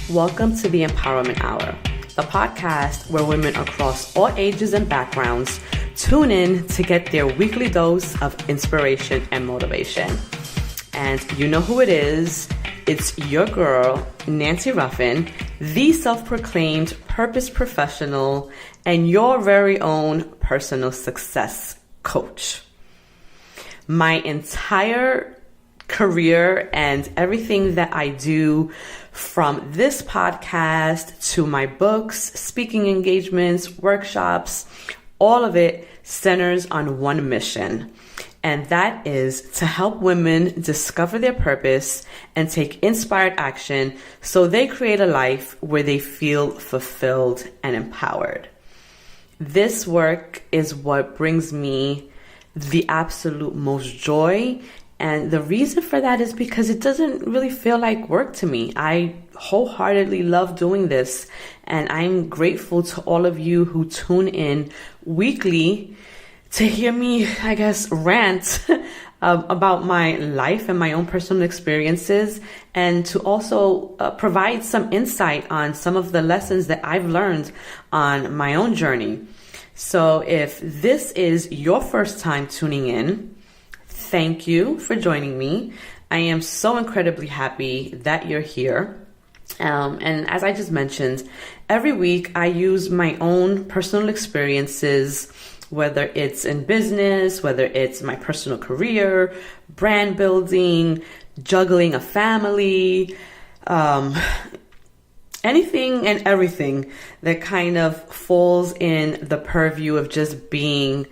Welcome to the Empowerment Hour, the podcast where women across all ages and backgrounds tune in to get their weekly dose of inspiration and motivation. And you know who it is. It's your girl, Nancy Ruffin, the self-proclaimed purpose professional and your very own personal success coach. My entire career and everything that I do, from this podcast to my books, speaking engagements, workshops, all of it centers on one mission. And that is to help women discover their purpose and take inspired action so they create a life where they feel fulfilled and empowered. This work is what brings me the absolute most joy. And the reason for that is because it doesn't really feel like work to me. I wholeheartedly love doing this. And I'm grateful to all of you who tune in weekly to hear me, rant about my life and my own personal experiences, and to also provide some insight on some of the lessons that I've learned on my own journey. So if this is your first time tuning in, thank you for joining me. I am so incredibly happy that you're here. And as I just mentioned, every week I use my own personal experiences, whether it's in business, whether it's my personal career, brand building, juggling a family, anything and everything that kind of falls in the purview of just being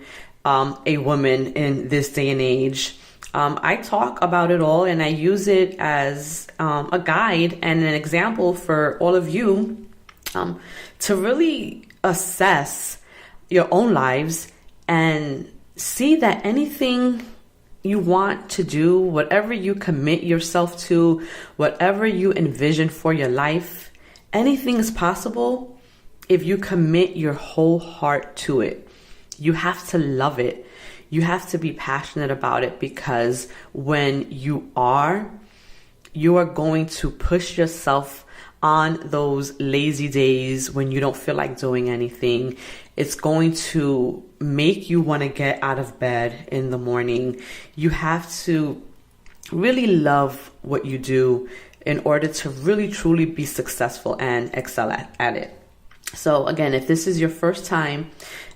a woman in this day and age. I talk about it all and I use it as a guide and an example for all of you to really assess your own lives and see that anything you want to do, whatever you commit yourself to, whatever you envision for your life, anything is possible if you commit your whole heart to it. You have to love it. You have to be passionate about it, because when you are going to push yourself on those lazy days when you don't feel like doing anything. It's going to make you want to get out of bed in the morning. You have to really love what you do in order to really truly be successful and excel at it. So again, if this is your first time,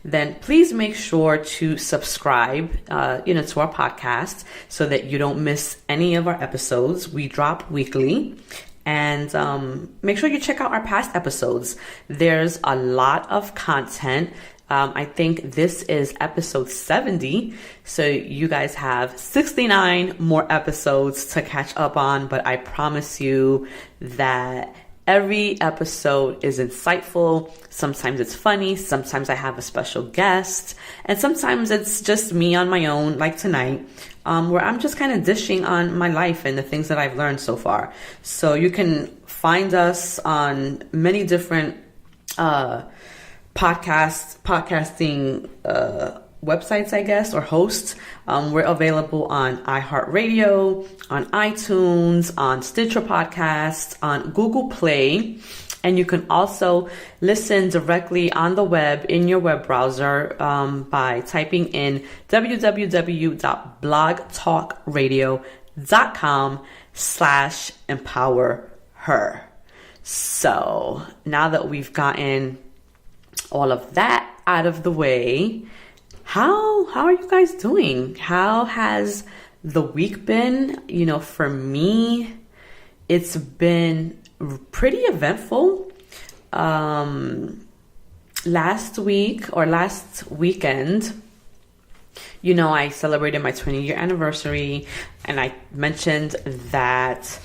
then please make sure to subscribe, to our podcast so that you don't miss any of our episodes. We drop weekly. And make sure you check out our past episodes. There's a lot of content. I think this is episode 70. So you guys have 69 more episodes to catch up on. But I promise you that every episode is insightful. Sometimes it's funny. Sometimes I have a special guest. And sometimes it's just me on my own, like tonight, where I'm just kind of dishing on my life and the things that I've learned so far. So you can find us on many different podcasting websites, or hosts. We're available on iHeartRadio, on iTunes, on Stitcher Podcasts, on Google Play. And you can also listen directly on the web in your web browser by typing in www.blogtalkradio.com/empowerher. So now that we've gotten all of that out of the way, how are you guys doing? How has the week been? For me, it's been pretty eventful. Last weekend, I celebrated my 20-year anniversary, and I mentioned that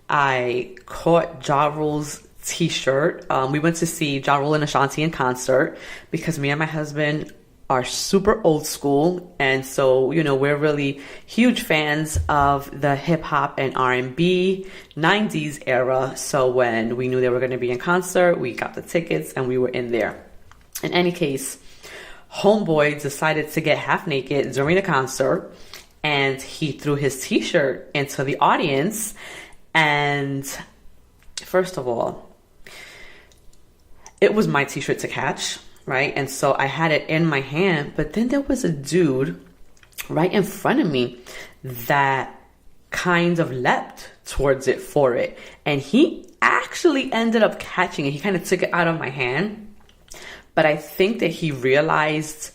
I caught Ja Rule's t-shirt. We went to see Ja Rule and Ashanti in concert because me and my husband are super old school, and so we're really huge fans of the hip hop and R&B 90s era. So when we knew they were going to be in concert, we got the tickets and we were in there. In any case, homeboy decided to get half naked during the concert, and he threw his t-shirt into the audience. And first of all, it was my t-shirt to catch, right? And so I had it in my hand, but then there was a dude right in front of me that kind of leapt towards it for it. And he actually ended up catching it. He kind of took it out of my hand. But I think that he realized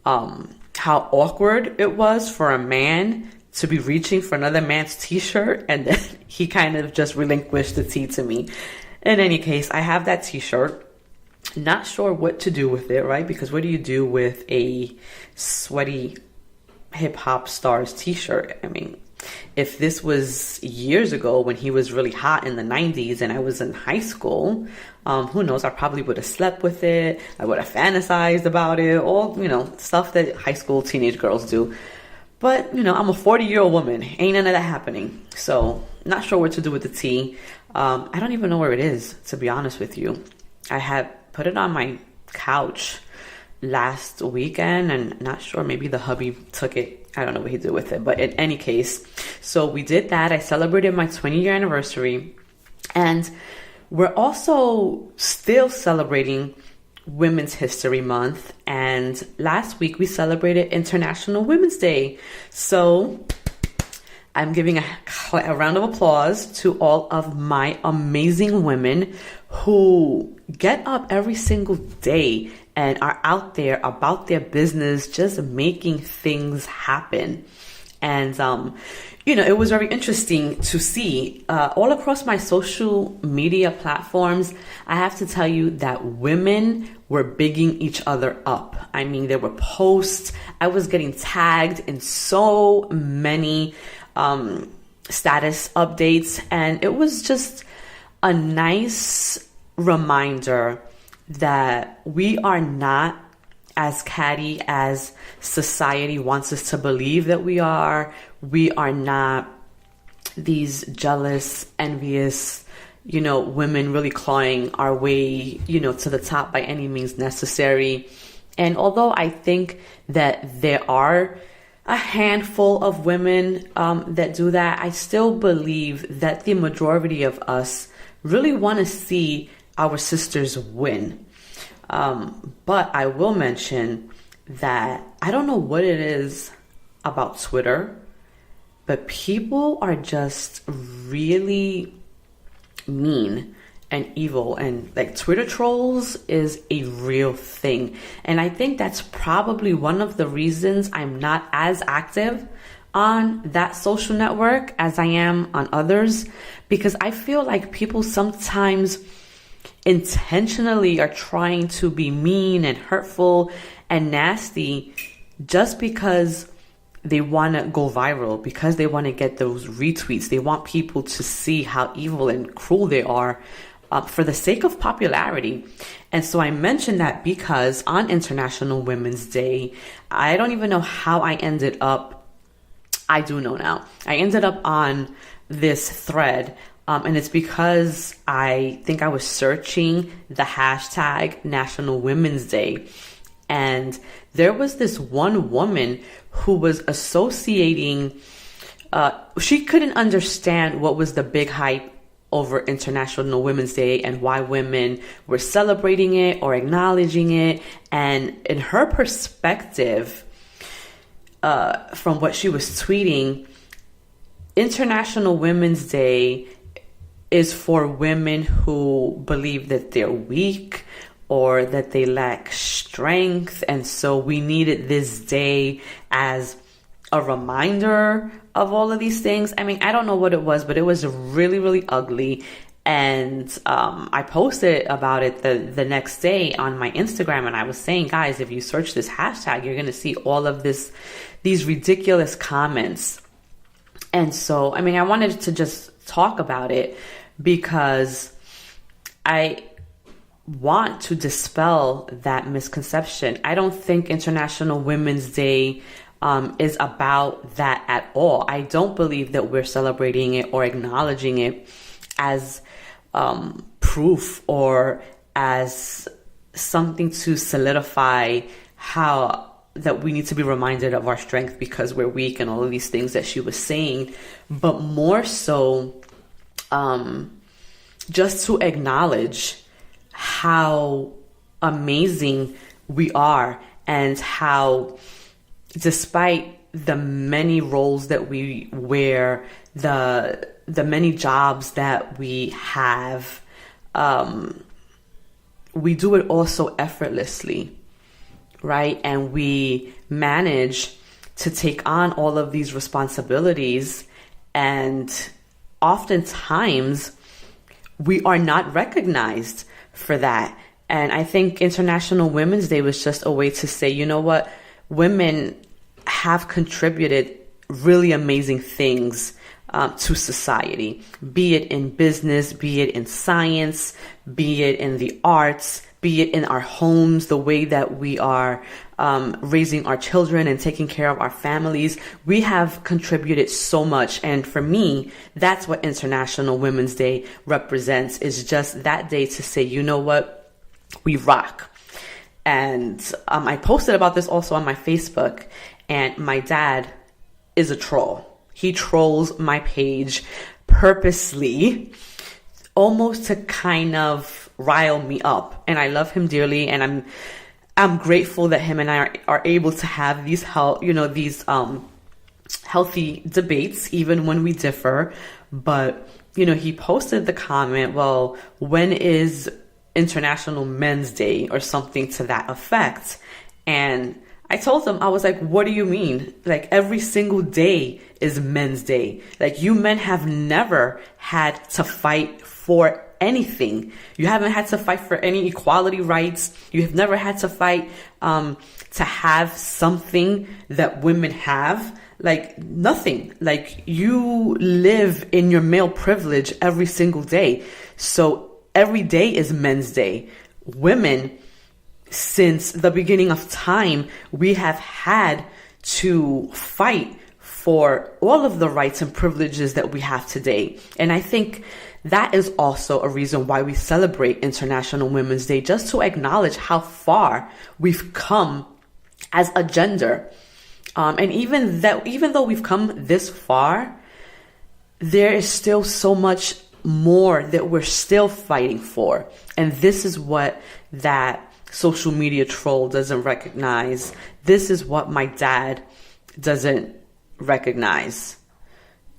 how awkward it was for a man to be reaching for another man's t-shirt. And then he kind of just relinquished the tee to me. In any case, I have that t-shirt. Not sure what to do with it, right? Because what do you do with a sweaty hip hop stars t-shirt? I mean, if this was years ago when he was really hot in the 90s and I was in high school, who knows, I probably would have slept with it. I would have fantasized about it, all, stuff that high school teenage girls do. But, I'm a 40-year-old woman. Ain't none of that happening. So not sure what to do with the tee. I don't even know where it is, to be honest with you. I had put it on my couch last weekend and not sure, maybe the hubby took it. I don't know what he did with it, but in any case, so we did that. I celebrated my 20-year anniversary, and we're also still celebrating Women's History Month. And last week we celebrated International Women's Day. So I'm giving a round of applause to all of my amazing women who get up every single day and are out there about their business, just making things happen. And, it was very interesting to see all across my social media platforms. I have to tell you that women were bigging each other up. I mean, there were posts. I was getting tagged in so many status updates. And it was just a nice reminder that we are not as catty as society wants us to believe that we are. We are not these jealous, envious, women really clawing our way, to the top by any means necessary. And although I think that there are a handful of women that do that, I still believe that the majority of us really want to see our sisters win. But I will mention that I don't know what it is about Twitter, but people are just really mean and evil, and like Twitter trolls is a real thing. And I think that's probably one of the reasons I'm not as active on that social network as I am on others, because I feel like people sometimes intentionally are trying to be mean and hurtful and nasty just because they want to go viral, because they want to get those retweets. They want people to see how evil and cruel they are for the sake of popularity. And so I mentioned that because on International Women's Day, I don't even know how I ended up. I do know now. I ended up on this thread. And it's because I think I was searching the hashtag National Women's Day. And there was this one woman who was associating, she couldn't understand what was the big hype over International Women's Day and why women were celebrating it or acknowledging it. And in her perspective, from what she was tweeting, International Women's Day is for women who believe that they're weak or that they lack strength. And so we needed this day as a reminder of all of these things. I mean, I don't know what it was, but it was really, really ugly. And I posted about it the next day on my Instagram. And I was saying, guys, if you search this hashtag, you're going to see all of these ridiculous comments. And so, I mean, I wanted to just talk about it because I want to dispel that misconception. I don't think International Women's Day is about that at all. I don't believe that we're celebrating it or acknowledging it as proof or as something to solidify how that we need to be reminded of our strength because we're weak and all of these things that she was saying, but more so just to acknowledge how amazing we are, and how despite the many roles that we wear, the many jobs that we have, we do it also effortlessly, right? And we manage to take on all of these responsibilities, and oftentimes we are not recognized for that. And I think International Women's Day was just a way to say, you know what, women have contributed really amazing things to society, be it in business, be it in science, be it in the arts, be it in our homes, the way that we are raising our children and taking care of our families. We have contributed so much. And for me, that's what International Women's Day represents, is just that day to say, you know what, we rock. And I posted about this also on my Facebook, and my dad is a troll. He trolls my page purposely, almost to kind of rile me up. And I love him dearly, and I'm grateful that him and I are able to have these healthy debates, even when we differ. But he posted the comment, well, when is International Men's Day, or something to that effect? And I told him, I was like, what do you mean? Like, every single day is Men's Day. Like, you men have never had to fight for anything. You haven't had to fight for any equality rights. You have never had to fight to have something that women have. Like, nothing. Like, you live in your male privilege every single day. So every day is Men's Day. Women, since the beginning of time, we have had to fight for all of the rights and privileges that we have today. And I think that is also a reason why we celebrate International Women's Day, just to acknowledge how far we've come as a gender. And even though we've come this far, there is still so much more that we're still fighting for. And this is what that social media troll doesn't recognize. This is what my dad doesn't recognize.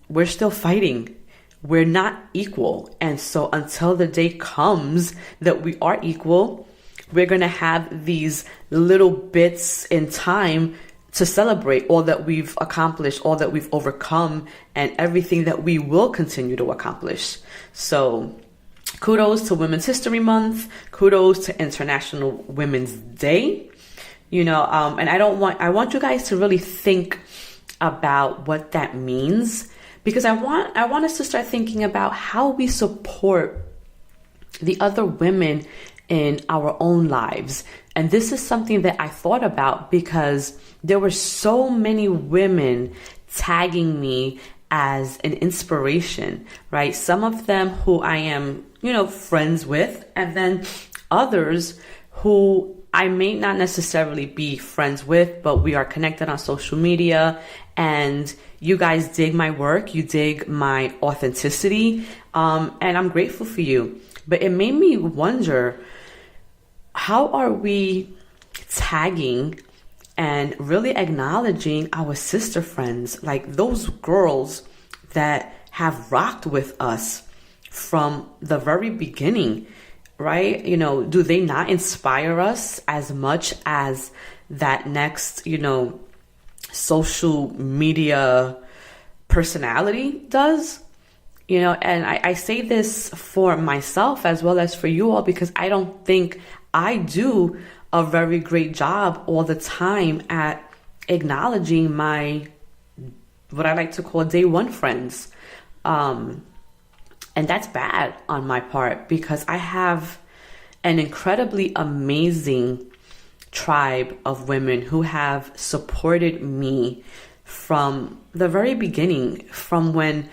We're still fighting. We're not equal. And so until the day comes that we are equal, we're going to have these little bits in time to celebrate all that we've accomplished, all that we've overcome, and everything that we will continue to accomplish. So kudos to Women's History Month. Kudos to International Women's Day. And I want you guys to really think about what that means, because I want us to start thinking about how we support the other women in our own lives. And this is something that I thought about, because there were so many women tagging me as an inspiration, right? Some of them who I am, friends with, and then others who I may not necessarily be friends with, but we are connected on social media, and you guys dig my work, you dig my authenticity, and I'm grateful for you. But it made me wonder, how are we tagging and really acknowledging our sister friends, like those girls that have rocked with us from the very beginning, right? Do they not inspire us as much as that next, social media personality does? And I say this for myself as well as for you all, because I don't think I do a very great job all the time at acknowledging my, what I like to call day one friends. And that's bad on my part, because I have an incredibly amazing tribe of women who have supported me from the very beginning, from when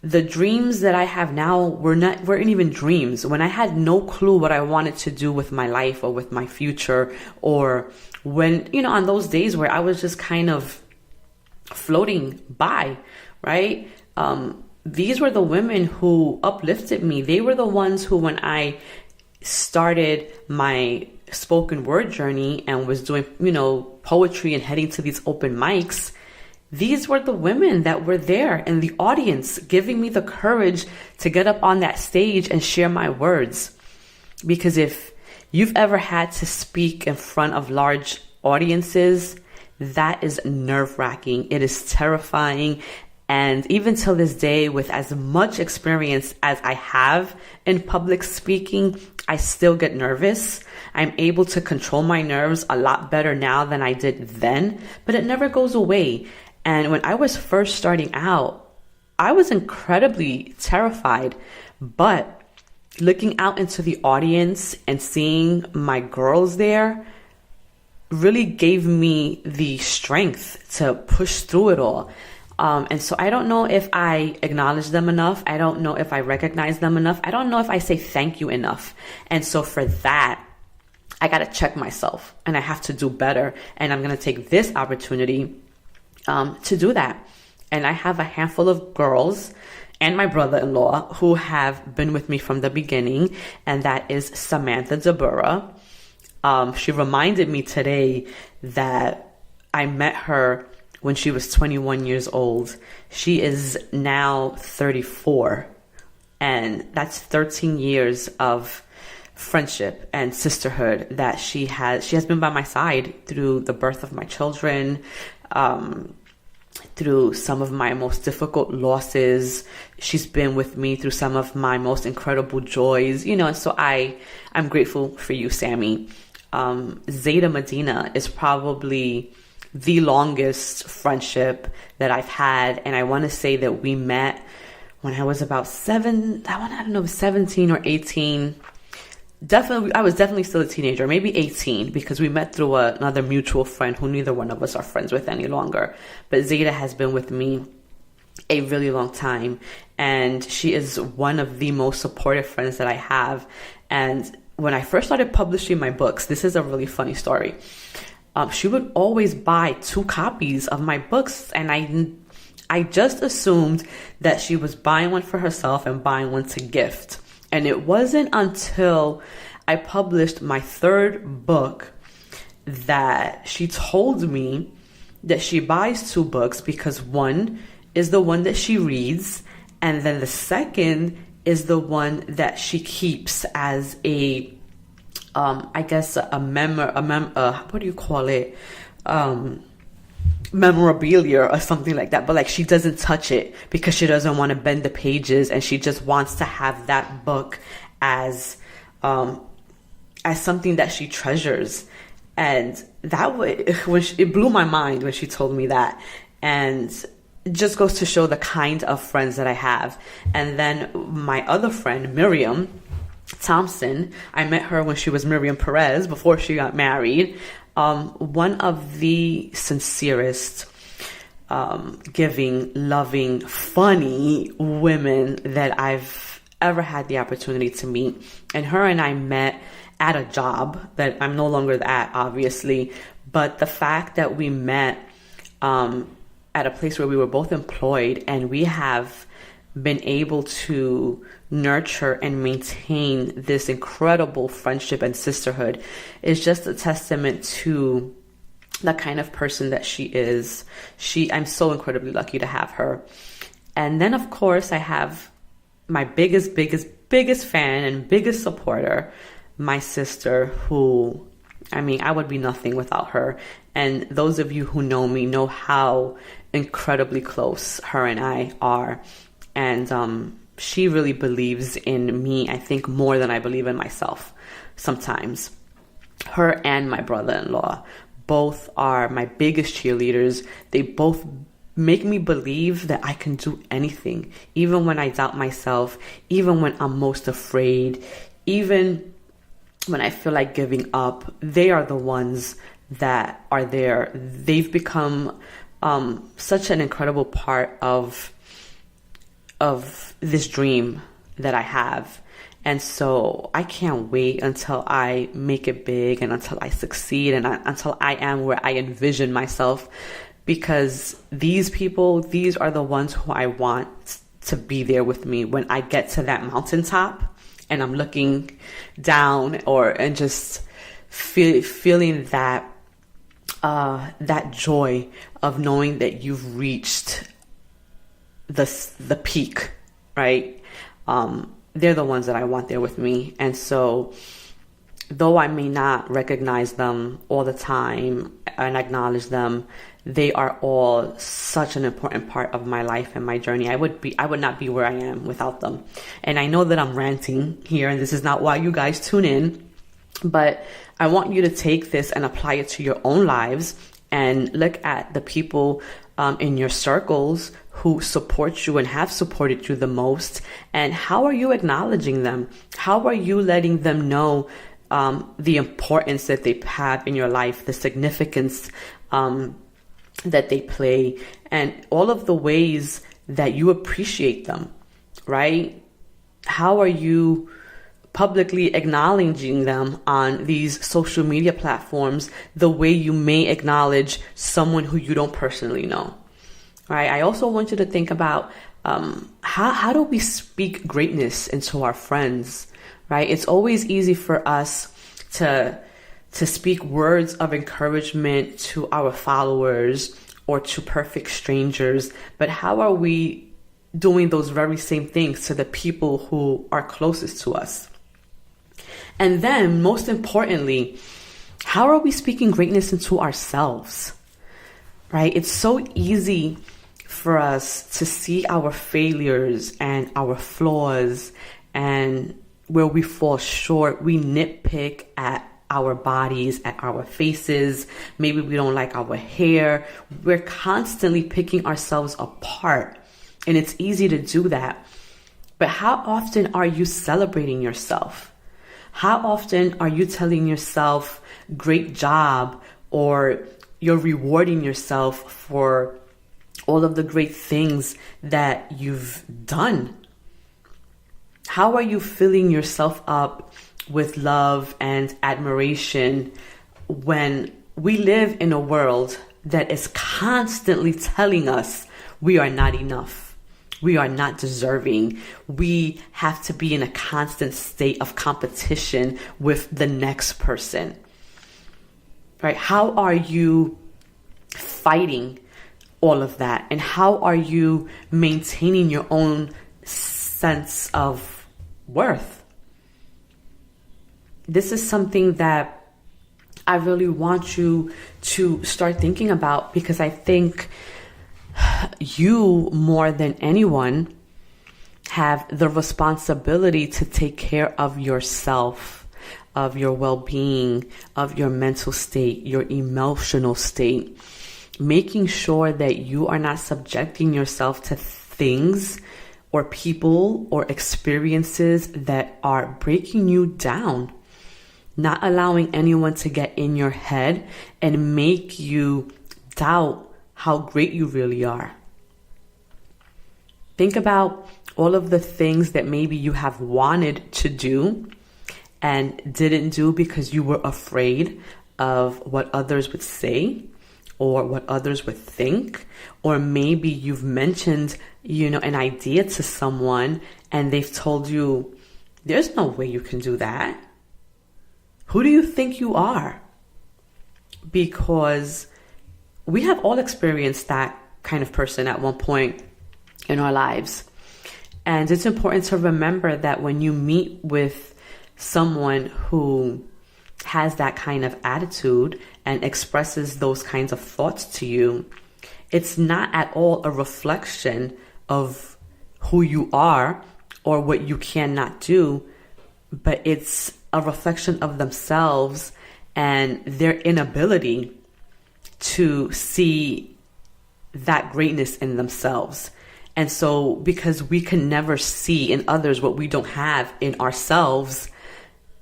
the dreams that I have now weren't even dreams, when I had no clue what I wanted to do with my life or with my future, or when, on those days where I was just kind of floating by, right? These were the women who uplifted me. They were the ones who, when I started my spoken word journey and was doing, poetry and heading to these open mics, these were the women that were there in the audience giving me the courage to get up on that stage and share my words. Because if you've ever had to speak in front of large audiences, that is nerve-wracking. It is terrifying. And even till this day, with as much experience as I have in public speaking, I still get nervous. I'm able to control my nerves a lot better now than I did then, but it never goes away. And when I was first starting out, I was incredibly terrified. But looking out into the audience and seeing my girls there really gave me the strength to push through it all. And so I don't know if I acknowledge them enough. I don't know if I recognize them enough. I don't know if I say thank you enough. And so for that, I got to check myself and I have to do better. And I'm going to take this opportunity to do that. And I have a handful of girls and my brother-in-law who have been with me from the beginning. And that is Samantha Deborah. She reminded me today that I met her when she was 21 years old. She is now 34. And that's 13 years of friendship and sisterhood that she has been by my side through the birth of my children, through some of my most difficult losses. She's been with me through some of my most incredible joys, and so I'm grateful for you, Sammy. Zeta Medina is probably the longest friendship that I've had. And I want to say that we met when I was about 17 or 18. I was definitely still a teenager, maybe 18, because we met through another mutual friend who neither one of us are friends with any longer. But Zeta has been with me a really long time, and she is one of the most supportive friends that I have. And when I first started publishing my books, this is a really funny story. She would always buy 2 copies of my books, and I just assumed that she was buying one for herself and buying one to gift. And it wasn't until I published my 3rd book that she told me that she buys 2 books because one is the one that she reads, and then the second is the one that she keeps as a what do you call it? Memorabilia or something like that. But like, she doesn't touch it because she doesn't want to bend the pages, and she just wants to have that book as something that she treasures. And it blew my mind when she told me that. And it just goes to show the kind of friends that I have. And then my other friend, Miriam Thompson, I met her when she was Miriam Perez before she got married. One of the sincerest, giving, loving, funny women that I've ever had the opportunity to meet. And her and I met at a job that I'm no longer at, obviously. But the fact that we met at a place where we were both employed, and we have been able to nurture and maintain this incredible friendship and sisterhood is just a testament to the kind of person that she is. I'm so incredibly lucky to have her. And then, of course, I have my biggest fan and biggest supporter, my sister, who, I would be nothing without her. And those of you who know me know how incredibly close her and I are. And she really believes in me, I think, more than I believe in myself sometimes. Her and my brother-in-law both are my biggest cheerleaders. They both make me believe that I can do anything, even when I doubt myself, even when I'm most afraid, even when I feel like giving up. They are the ones that are there. They've become such an incredible part of this dream that I have. And so I can't wait until I make it big and until I succeed and until I am where I envision myself, because these are the ones who I want to be there with me when I get to that mountaintop and I'm looking down and just feeling that that joy of knowing that you've reached the peak, right? They're the ones that I want there with me. And so though I may not recognize them all the time and acknowledge them, they are all such an important part of my life and my journey. I would not be where I am without them. And I know that I'm ranting here, and this is not why you guys tune in, but I want you to take this and apply it to your own lives and look at the people in your circles who support you and have supported you the most. And how are you acknowledging them? How are you letting them know the importance that they have in your life, the significance that they play, and all of the ways that you appreciate them, right? How are you publicly acknowledging them on these social media platforms the way you may acknowledge someone who you don't personally know, right? I also want you to think about how do we speak greatness into our friends, right? It's always easy for us to speak words of encouragement to our followers or to perfect strangers, but how are we doing those very same things to the people who are closest to us? And then, most importantly, how are we speaking greatness into ourselves, right? It's so easy for us to see our failures and our flaws and where we fall short. We nitpick at our bodies, at our faces. Maybe we don't like our hair. We're constantly picking ourselves apart, and it's easy to do that. But how often are you celebrating yourself? How often are you telling yourself, great job, or you're rewarding yourself for all of the great things that you've done? How are you filling yourself up with love and admiration when we live in a world that is constantly telling us we are not enough, we are not deserving, we have to be in a constant state of competition with the next person, right? How are you fighting all of that? And how are you maintaining your own sense of worth? This is something that I really want you to start thinking about, because I think you, more than anyone, have the responsibility to take care of yourself, of your well-being, of your mental state, your emotional state, making sure that you are not subjecting yourself to things or people or experiences that are breaking you down. Not allowing anyone to get in your head and make you doubt how great you really are. Think about all of the things that maybe you have wanted to do and didn't do because you were afraid of what others would say or what others would think. Or maybe you've mentioned, an idea to someone and they've told you, there's no way you can do that. Who do you think you are? Because we have all experienced that kind of person at one point in our lives. And it's important to remember that when you meet with someone who has that kind of attitude and expresses those kinds of thoughts to you, it's not at all a reflection of who you are or what you cannot do, but it's a reflection of themselves and their inability to see that greatness in themselves. And so because we can never see in others what we don't have in ourselves,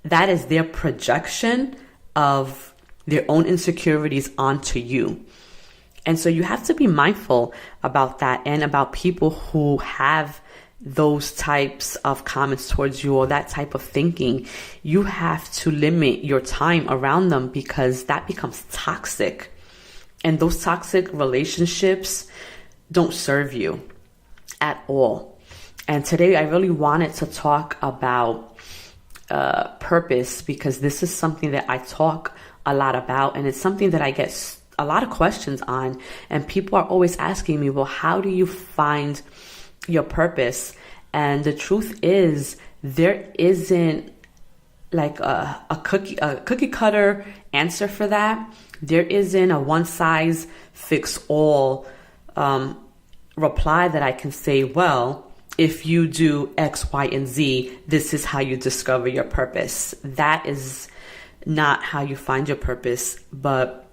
that is their projection of their own insecurities onto you. And so you have to be mindful about that and about people who have those types of comments towards you or that type of thinking. You have to limit your time around them because that becomes toxic. And those toxic relationships don't serve you at all. And today I really wanted to talk about purpose, because this is something that I talk a lot about, and it's something that I get a lot of questions on. And people are always asking me, well, how do you find your purpose? And the truth is, there isn't like a cookie cutter answer for that. There isn't a one size fits all reply that I can say, well, if you do X, Y, and Z, this is how you discover your purpose. That is not how you find your purpose, but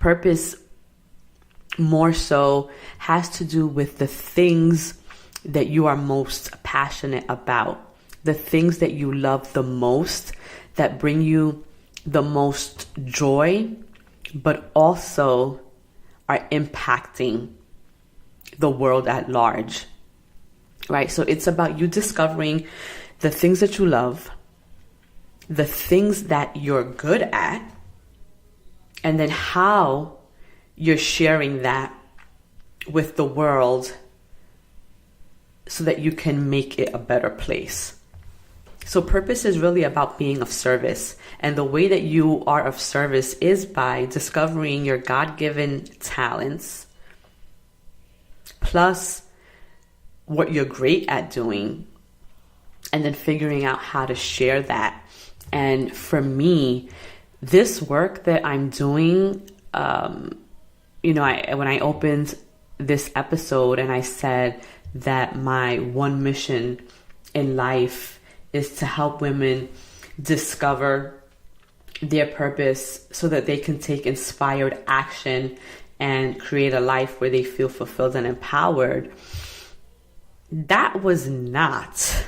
purpose more so has to do with the things that you are most passionate about, the things that you love the most, that bring you the most joy, but also are impacting the world at large, right? So it's about you discovering the things that you love, the things that you're good at, and then how you're sharing that with the world so that you can make it a better place. So purpose is really about being of service. And the way that you are of service is by discovering your God-given talents, plus what you're great at doing, and then figuring out how to share that. And for me, this work that I'm doing, when I opened this episode and I said that my one mission in life is to help women discover their purpose so that they can take inspired action and create a life where they feel fulfilled and empowered. That was not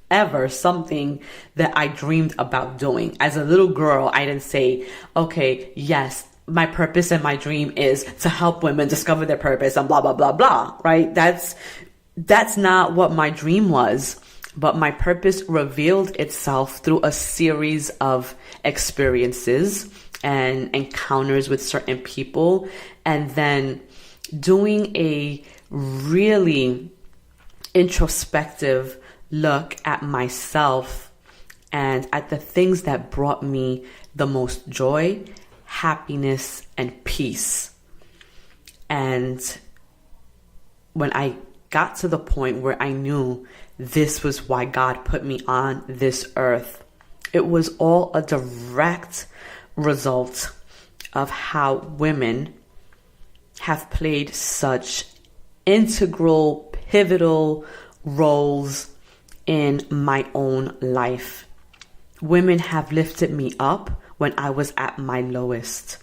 ever something that I dreamed about doing. As a little girl, I didn't say, okay, yes, my purpose and my dream is to help women discover their purpose and blah, blah, blah, blah, right? That's not what my dream was. But my purpose revealed itself through a series of experiences and encounters with certain people, and then doing a really introspective look at myself and at the things that brought me the most joy, happiness, and peace. And when I got to the point where I knew this was why God put me on this earth, it was all a direct result of how women have played such integral, pivotal roles in my own life. Women have lifted me up when I was at my lowest.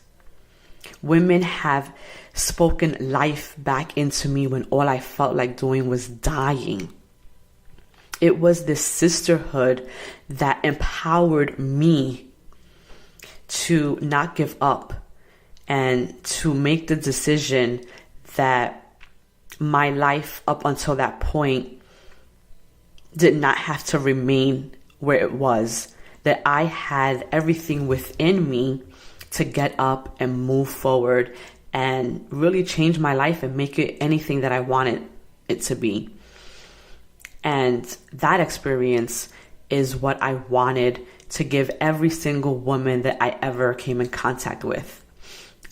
Women have spoken life back into me when all I felt like doing was dying. It was this sisterhood that empowered me to not give up and to make the decision that my life up until that point did not have to remain where it was, that I had everything within me to get up and move forward and really change my life and make it anything that I wanted it to be. And that experience is what I wanted to give every single woman that I ever came in contact with.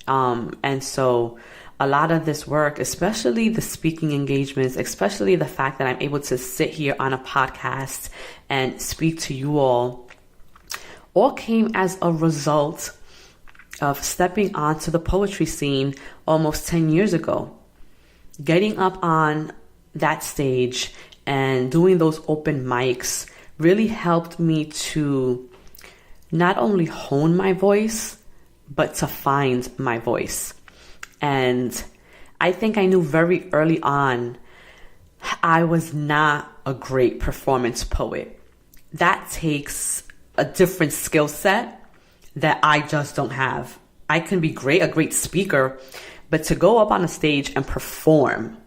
And so a lot of this work, especially the speaking engagements, especially the fact that I'm able to sit here on a podcast and speak to you all came as a result of stepping onto the poetry scene almost 10 years ago. Getting up on that stage and doing those open mics really helped me to not only hone my voice, but to find my voice. And I think I knew very early on I was not a great performance poet. That takes a different skill set that I just don't have. I can be a great speaker, but to go up on a stage and perform,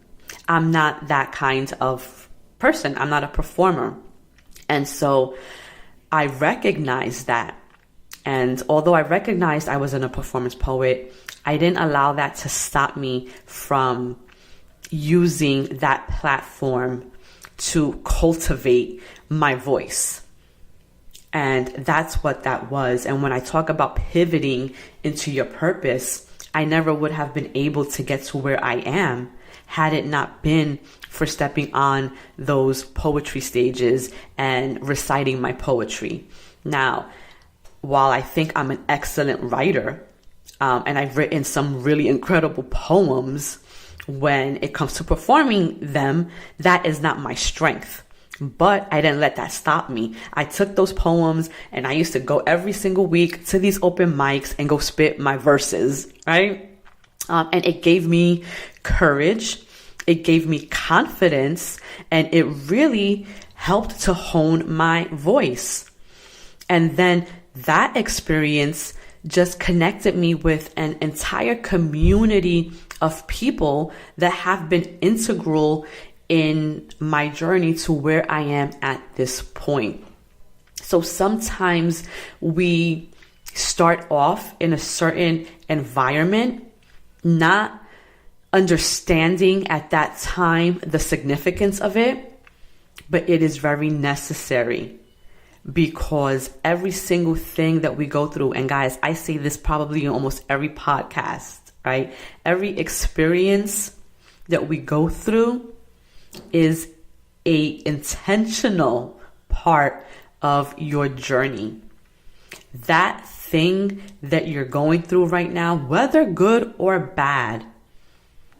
I'm not that kind of person. I'm not a performer. And so I recognized that. And although I recognized I wasn't a performance poet, I didn't allow that to stop me from using that platform to cultivate my voice. And that's what that was. And when I talk about pivoting into your purpose, I never would have been able to get to where I am had it not been for stepping on those poetry stages and reciting my poetry. Now, while I think I'm an excellent writer, and I've written some really incredible poems, when it comes to performing them, that is not my strength. But I didn't let that stop me. I took those poems and I used to go every single week to these open mics and go spit my verses, right? And it gave me courage. It gave me confidence, and it really helped to hone my voice. And then that experience just connected me with an entire community of people that have been integral in my journey to where I am at this point. So sometimes we start off in a certain environment, not understanding at that time the significance of it, but it is very necessary, because every single thing that we go through, and guys, I say this probably in almost every podcast, right? Every experience that we go through is a intentional part of your journey. That thing that you're going through right now, whether good or bad,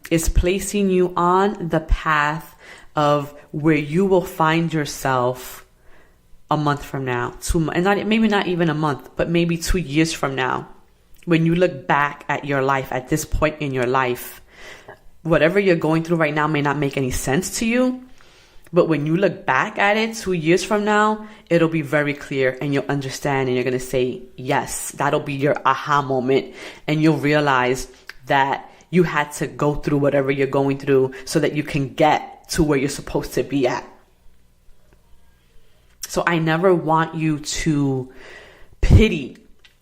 is placing you on the path of where you will find yourself a month from now, 2 months, and maybe not even a month, but maybe 2 years from now. When you look back at your life, at this point in your life, whatever you're going through right now may not make any sense to you, but when you look back at it 2 years from now, it'll be very clear, and you'll understand, and you're going to say, yes, that'll be your aha moment. And you'll realize that you had to go through whatever you're going through so that you can get to where you're supposed to be at. So I never want you to pity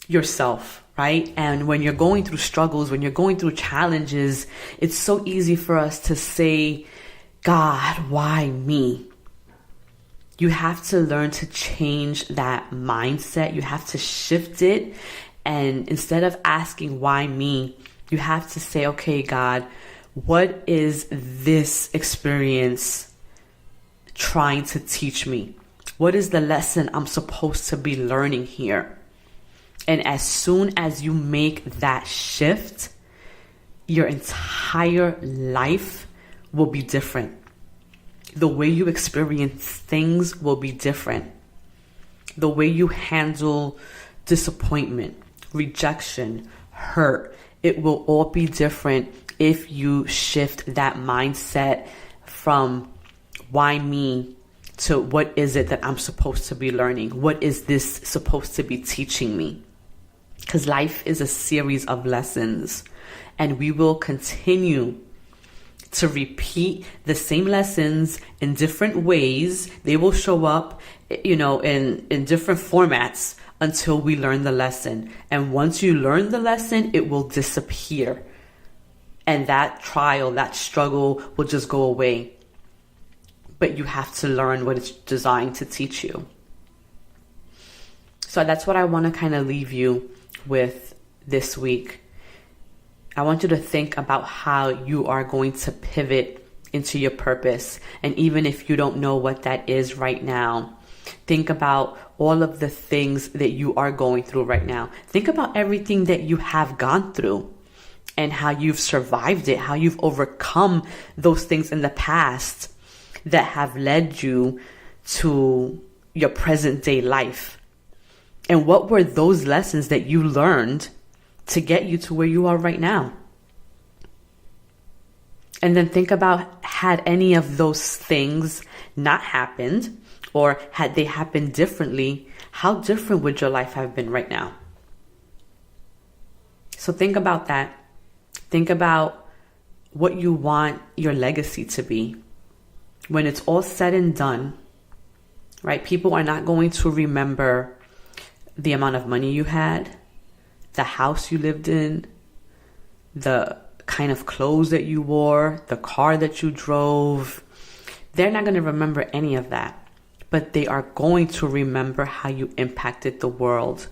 yourself, right? And when you're going through struggles, when you're going through challenges, it's so easy for us to say, God, why me? You have to learn to change that mindset. You have to shift it. And instead of asking why me, you have to say, okay, God, what is this experience trying to teach me? What is the lesson I'm supposed to be learning here? And as soon as you make that shift, your entire life will be different. The way you experience things will be different. The way you handle disappointment, rejection, hurt, it will all be different if you shift that mindset from why me to what is it that I'm supposed to be learning? What is this supposed to be teaching me? Because life is a series of lessons, and we will continue to repeat the same lessons in different ways. They will show up, in different formats until we learn the lesson. And once you learn the lesson, it will disappear. And that trial, that struggle will just go away. But you have to learn what it's designed to teach you. So that's what I want to kind of leave you with this week. I want you to think about how you are going to pivot into your purpose. And even if you don't know what that is right now, think about all of the things that you are going through right now. Think about everything that you have gone through and how you've survived it, how you've overcome those things in the past that have led you to your present day life. And what were those lessons that you learned to get you to where you are right now? And then think about, had any of those things not happened, or had they happened differently, how different would your life have been right now? So think about that. Think about what you want your legacy to be. When it's all said and done, right? People are not going to remember the amount of money you had, the house you lived in, the kind of clothes that you wore, the car that you drove, They're not going to remember any of that, but they are going to remember how you impacted the world.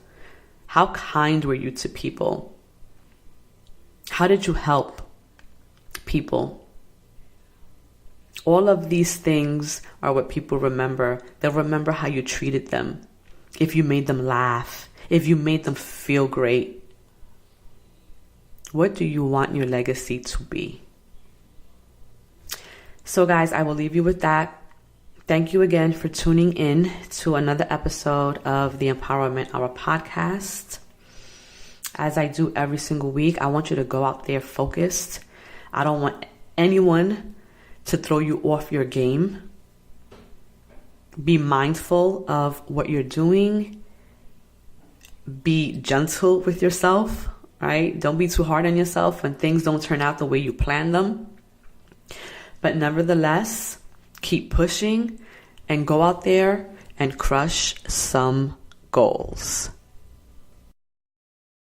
How kind were you to people? How did you help people? All of these things are what people remember. They'll remember how you treated them, if you made them laugh, if you made them feel great. What do you want your legacy to be? So guys, I will leave you with that. Thank you again for tuning in to another episode of the Empowerment Hour podcast. As I do every single week, I want you to go out there focused. I don't want anyone to throw you off your game. Be mindful of what you're doing. Be gentle with yourself, right? Don't be too hard on yourself when things don't turn out the way you planned them. But nevertheless, keep pushing and go out there and crush some goals.